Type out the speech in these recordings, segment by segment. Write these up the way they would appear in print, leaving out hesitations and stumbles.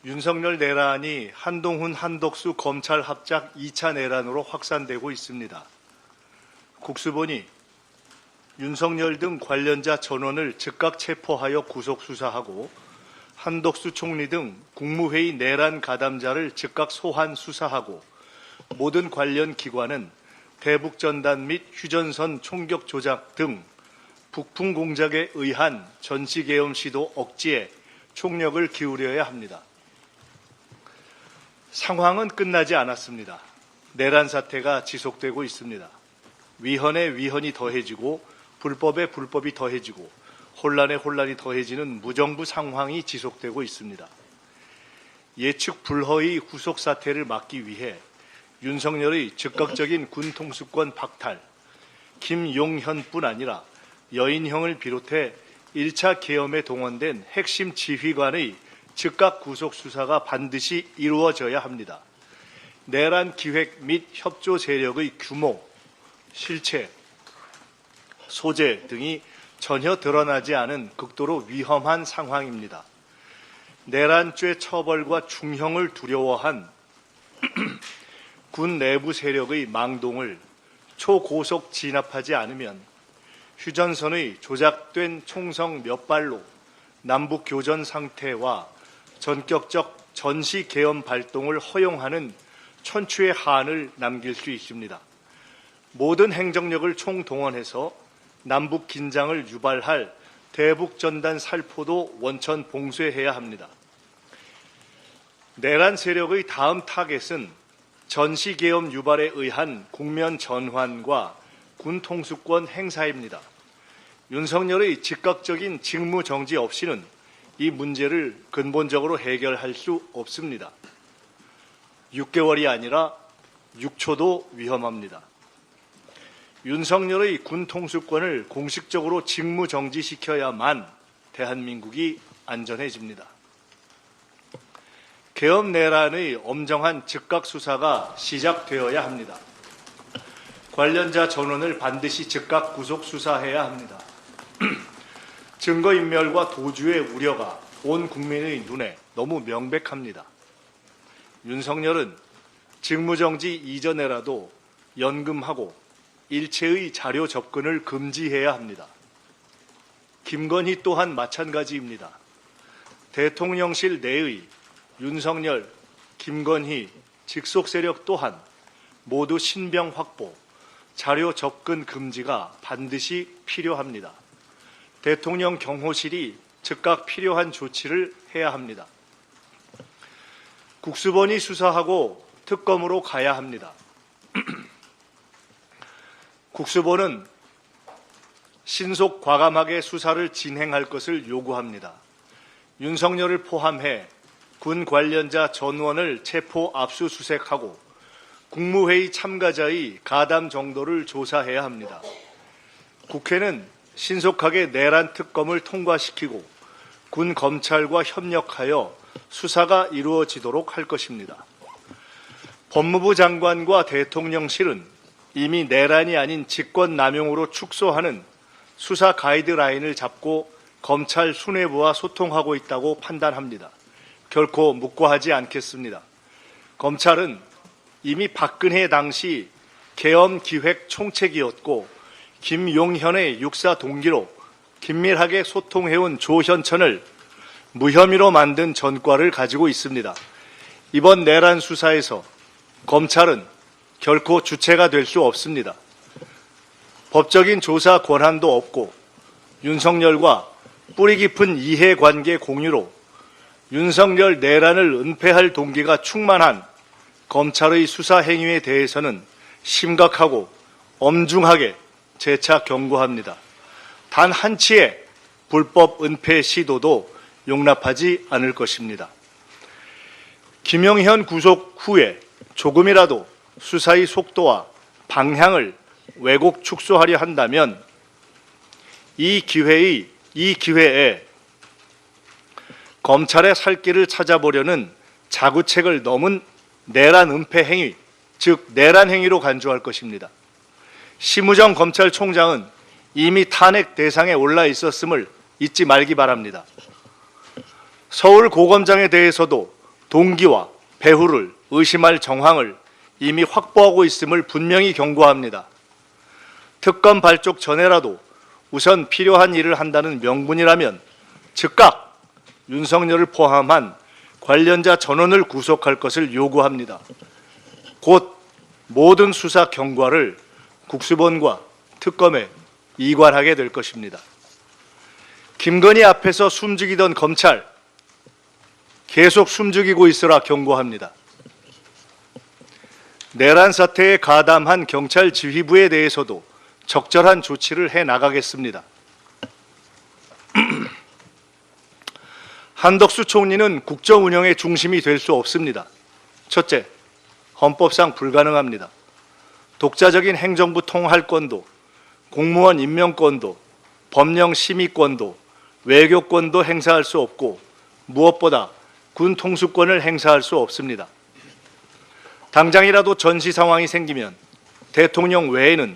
윤석열 내란이 한동훈, 한덕수 검찰 합작 2차 내란으로 확산되고 있습니다. 국수본이 윤석열 등 관련자 전원을 즉각 체포하여 구속 수사하고 한덕수 총리 등 국무회의 내란 가담자를 즉각 소환 수사하고 모든 관련 기관은 대북전단 및 휴전선 총격 조작 등 북풍 공작에 의한 전시계엄 시도 억지에 총력을 기울여야 합니다. 상황은 끝나지 않았습니다. 내란 사태가 지속되고 있습니다. 위헌에 위헌이 더해지고 불법에 불법이 더해지고 혼란에 혼란이 더해지는 무정부 상황이 지속되고 있습니다. 예측 불허의 후속 사태를 막기 위해 윤석열의 즉각적인 군 통수권 박탈, 김용현뿐 아니라 여인형을 비롯해 1차 계엄에 동원된 핵심 지휘관의 즉각 구속 수사가 반드시 이루어져야 합니다. 내란 기획 및 협조 세력의 규모, 실체, 소재 등이 전혀 드러나지 않은 극도로 위험한 상황입니다. 내란죄 처벌과 중형을 두려워한 군 내부 세력의 망동을 초고속 진압하지 않으면 휴전선의 조작된 총성 몇 발로 남북 교전 상태와 전격적 전시 계엄 발동을 허용하는 천추의 한을 남길 수 있습니다. 모든 행정력을 총동원해서 남북 긴장을 유발할 대북 전단 살포도 원천 봉쇄해야 합니다. 내란 세력의 다음 타겟은 전시 계엄 유발에 의한 국면 전환과 군 통수권 행사입니다. 윤석열의 즉각적인 직무 정지 없이는 이 문제를 근본적으로 해결할 수 없습니다. 6개월이 아니라 6초도 위험합니다. 윤석열의 군 통수권을 공식적으로 직무 정지시켜야만 대한민국이 안전해집니다. 계엄 내란의 엄정한 즉각 수사가 시작되어야 합니다. 관련자 전원을 반드시 즉각 구속 수사해야 합니다. 증거인멸과 도주의 우려가 온 국민의 눈에 너무 명백합니다. 윤석열은 직무정지 이전에라도 연금하고 일체의 자료 접근을 금지해야 합니다. 김건희 또한 마찬가지입니다. 대통령실 내의 윤석열, 김건희 직속 세력 또한 모두 신병 확보, 자료 접근 금지가 반드시 필요합니다. 대통령 경호실이 즉각 필요한 조치를 해야 합니다. 국수본이 수사하고 특검으로 가야 합니다. 국수본은 신속 과감하게 수사를 진행할 것을 요구합니다. 윤석열을 포함해 군 관련자 전원을 체포 압수수색하고 국무회의 참가자의 가담 정도를 조사해야 합니다. 국회는 신속하게 내란 특검을 통과시키고 군 검찰과 협력하여 수사가 이루어지도록 할 것입니다. 법무부 장관과 대통령실은 이미 내란이 아닌 직권남용으로 축소하는 수사 가이드라인을 잡고 검찰 수뇌부와 소통하고 있다고 판단합니다. 결코 묵고하지 않겠습니다. 검찰은 이미 박근혜 당시 계엄 기획 총책이었고 김용현의 육사 동기로 긴밀하게 소통해온 조현천을 무혐의로 만든 전과를 가지고 있습니다. 이번 내란 수사에서 검찰은 결코 주체가 될 수 없습니다. 법적인 조사 권한도 없고 윤석열과 뿌리 깊은 이해관계 공유로 윤석열 내란을 은폐할 동기가 충만한 검찰의 수사 행위에 대해서는 심각하고 엄중하게 재차 경고합니다. 단 한치의 불법 은폐 시도도 용납하지 않을 것입니다. 김용현 구속 후에 조금이라도 수사의 속도와 방향을 왜곡 축소하려 한다면 이 기회에 검찰의 살 길을 찾아보려는 자구책을 넘은 내란 은폐 행위, 즉 내란 행위로 간주할 것입니다. 심우정 검찰총장은 이미 탄핵 대상에 올라 있었음을 잊지 말기 바랍니다. 서울 고검장에 대해서도 동기와 배후를 의심할 정황을 이미 확보하고 있음을 분명히 경고합니다. 특검 발족 전에라도 우선 필요한 일을 한다는 명분이라면 즉각 윤석열을 포함한 관련자 전원을 구속할 것을 요구합니다. 곧 모든 수사 경과를 국수본과 특검에 이관하게 될 것입니다. 김건희 앞에서 숨죽이던 검찰, 계속 숨죽이고 있으라 경고합니다. 내란 사태에 가담한 경찰 지휘부에 대해서도 적절한 조치를 해 나가겠습니다. 한덕수 총리는 국정 운영의 중심이 될 수 없습니다. 첫째, 헌법상 불가능합니다. 독자적인 행정부 통할권도, 공무원 임명권도, 법령 심의권도, 외교권도 행사할 수 없고 무엇보다 군 통수권을 행사할 수 없습니다. 당장이라도 전시 상황이 생기면 대통령 외에는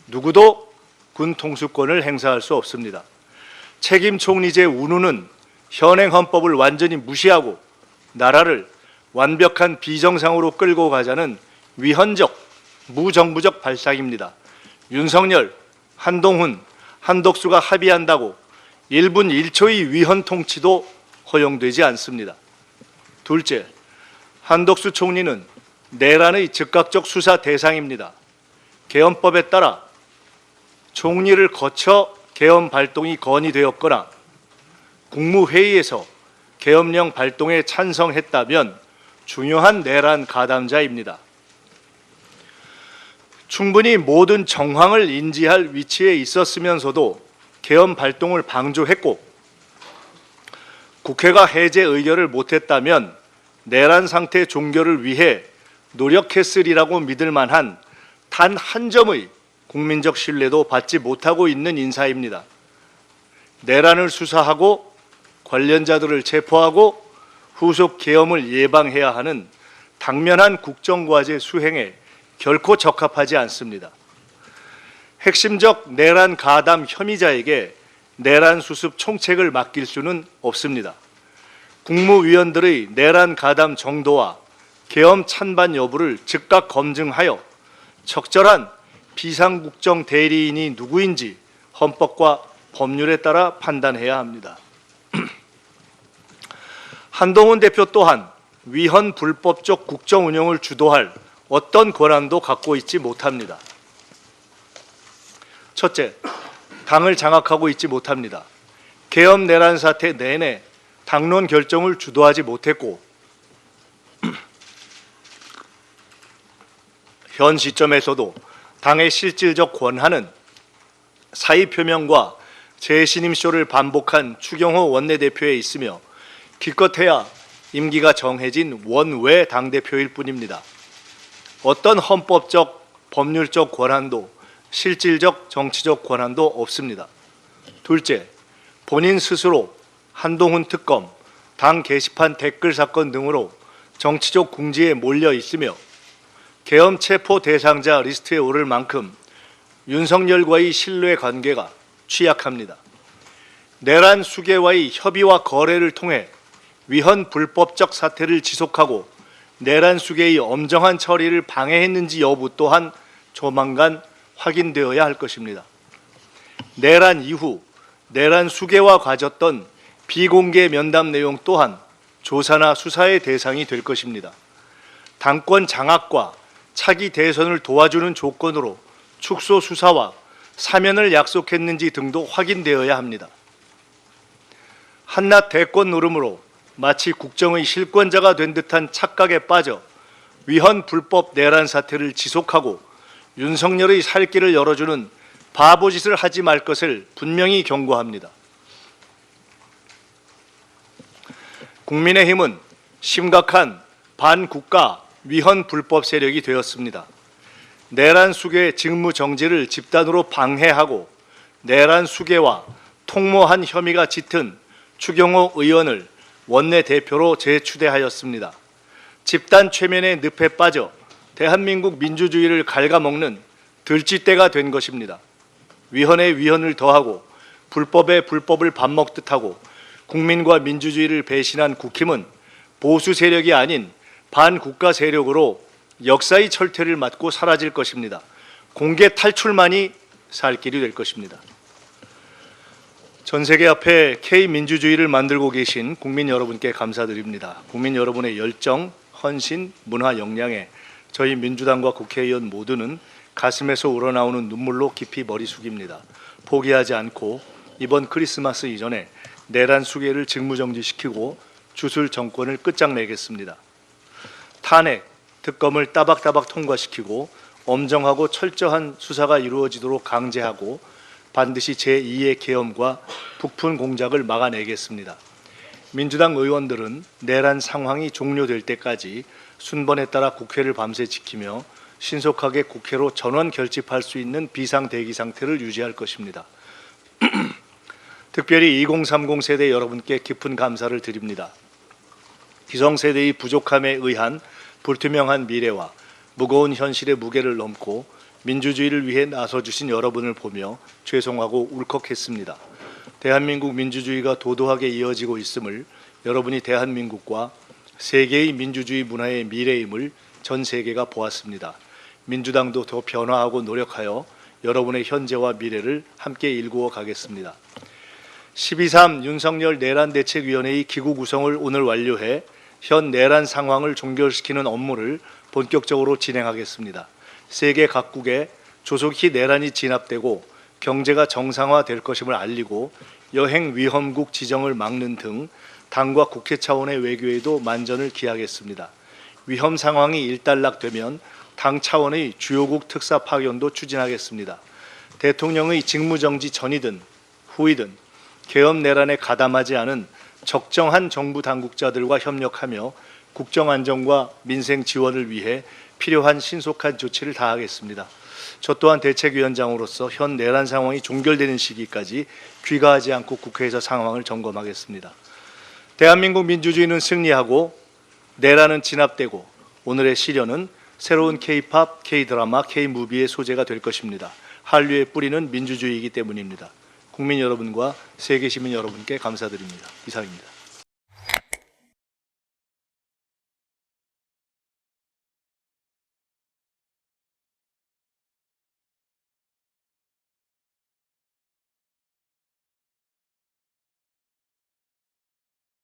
누구도 군 통수권을 행사할 수 없습니다. 책임 총리제 운운은 현행 헌법을 완전히 무시하고 나라를 완벽한 비정상으로 끌고 가자는 위헌적, 무정부적 발상입니다. 윤석열, 한동훈, 한덕수가 합의한다고 1분 1초의 위헌 통치도 허용되지 않습니다. 둘째, 한덕수 총리는 내란의 즉각적 수사 대상입니다. 개헌법에 따라 총리를 거쳐 개헌 발동이 건의되었거나 국무회의에서 계엄령 발동에 찬성했다면 중요한 내란 가담자입니다. 충분히 모든 정황을 인지할 위치에 있었으면서도 계엄 발동을 방조했고 국회가 해제 의결을 못했다면 내란 상태 종결을 위해 노력했으리라고 믿을 만한 단 한 점의 국민적 신뢰도 받지 못하고 있는 인사입니다. 내란을 수사하고 관련자들을 체포하고 후속 계엄을 예방해야 하는 당면한 국정과제 수행에 결코 적합하지 않습니다. 핵심적 내란 가담 혐의자에게 내란 수습 총책을 맡길 수는 없습니다. 국무위원들의 내란 가담 정도와 계엄 찬반 여부를 즉각 검증하여 적절한 비상국정 대리인이 누구인지 헌법과 법률에 따라 판단해야 합니다. 한동훈 대표 또한 위헌 불법적 국정 운영을 주도할 어떤 권한도 갖고 있지 못합니다. 첫째, 당을 장악하고 있지 못합니다. 계엄 내란 사태 내내 당론 결정을 주도하지 못했고 현 시점에서도 당의 실질적 권한은 사의 표명과 재신임쇼를 반복한 추경호 원내대표에 있으며 기껏해야 임기가 정해진 원외 당대표일 뿐입니다. 어떤 헌법적, 법률적 권한도 실질적 정치적 권한도 없습니다. 둘째, 본인 스스로 한동훈 특검, 당 게시판 댓글 사건 등으로 정치적 궁지에 몰려 있으며 계엄 체포 대상자 리스트에 오를 만큼 윤석열과의 신뢰 관계가 취약합니다. 내란 수계와의 협의와 거래를 통해 위헌 불법적 사태를 지속하고 내란 수계의 엄정한 처리를 방해했는지 여부 또한 조만간 확인되어야 할 것입니다. 내란 이후 내란 수계와 가졌던 비공개 면담 내용 또한 조사나 수사의 대상이 될 것입니다. 당권 장악과 차기 대선을 도와주는 조건으로 축소 수사와 사면을 약속했는지 등도 확인되어야 합니다. 한낱 대권 노름으로 마치 국정의 실권자가 된 듯한 착각에 빠져 위헌 불법 내란 사태를 지속하고 윤석열의 살 길을 열어주는 바보짓을 하지 말 것을 분명히 경고합니다. 국민의힘은 심각한 반국가 위헌 불법 세력이 되었습니다. 내란 수계 직무 정지를 집단으로 방해하고 내란 수계와 통모한 혐의가 짙은 추경호 의원을 원내대표로 재추대하였습니다. 집단 최면의 늪에 빠져 대한민국 민주주의를 갉아먹는 들쥐떼가 된 것입니다. 위헌에 위헌을 더하고 불법에 불법을 밥 먹듯 하고 국민과 민주주의를 배신한 국힘은 보수 세력이 아닌 반국가 세력으로 역사의 철퇴를 맞고 사라질 것입니다. 공개 탈출만이 살 길이 될 것입니다. 전 세계 앞에 K민주주의를 만들고 계신 국민 여러분께 감사드립니다. 국민 여러분의 열정, 헌신, 문화 역량에 저희 민주당과 국회의원 모두는 가슴에서 우러나오는 눈물로 깊이 머리 숙입니다. 포기하지 않고 이번 크리스마스 이전에 내란 수계를 직무정지시키고 주술 정권을 끝장내겠습니다. 탄핵, 특검을 따박따박 통과시키고 엄정하고 철저한 수사가 이루어지도록 강제하고 반드시 제2의 계엄과 북푼 공작을 막아내겠습니다. 민주당 의원들은 내란 상황이 종료될 때까지 순번에 따라 국회를 밤새 지키며 신속하게 국회로 전원 결집할 수 있는 비상대기 상태를 유지할 것입니다. 특별히 2030 세대 여러분께 깊은 감사를 드립니다. 기성세대의 부족함에 의한 불투명한 미래와 무거운 현실의 무게를 넘고 민주주의를 위해 나서주신 여러분을 보며 죄송하고 울컥했습니다. 대한민국 민주주의가 도도하게 이어지고 있음을 여러분이 대한민국과 세계의 민주주의 문화의 미래임을 전 세계가 보았습니다. 민주당도 더 변화하고 노력하여 여러분의 현재와 미래를 함께 일구어 가겠습니다. 12.3 윤석열 내란대책위원회의 기구 구성을 오늘 완료해 현 내란 상황을 종결시키는 업무를 본격적으로 진행하겠습니다. 세계 각국에 조속히 내란이 진압되고 경제가 정상화될 것임을 알리고 여행 위험국 지정을 막는 등 당과 국회 차원의 외교에도 만전을 기하겠습니다. 위험 상황이 일단락되면 당 차원의 주요국 특사 파견도 추진하겠습니다. 대통령의 직무정지 전이든 후이든 계엄 내란에 가담하지 않은 적정한 정부 당국자들과 협력하며 국정안정과 민생 지원을 위해 필요한 신속한 조치를 다하겠습니다. 저 또한 대책위원장으로서 현 내란 상황이 종결되는 시기까지 귀가하지 않고 국회에서 상황을 점검하겠습니다. 대한민국 민주주의는 승리하고 내란은 진압되고 오늘의 시련은 새로운 K-팝, K-드라마, K-무비의 소재가 될 것입니다. 한류의 뿌리는 민주주의이기 때문입니다. 국민 여러분과 세계 시민 여러분께 감사드립니다. 이상입니다.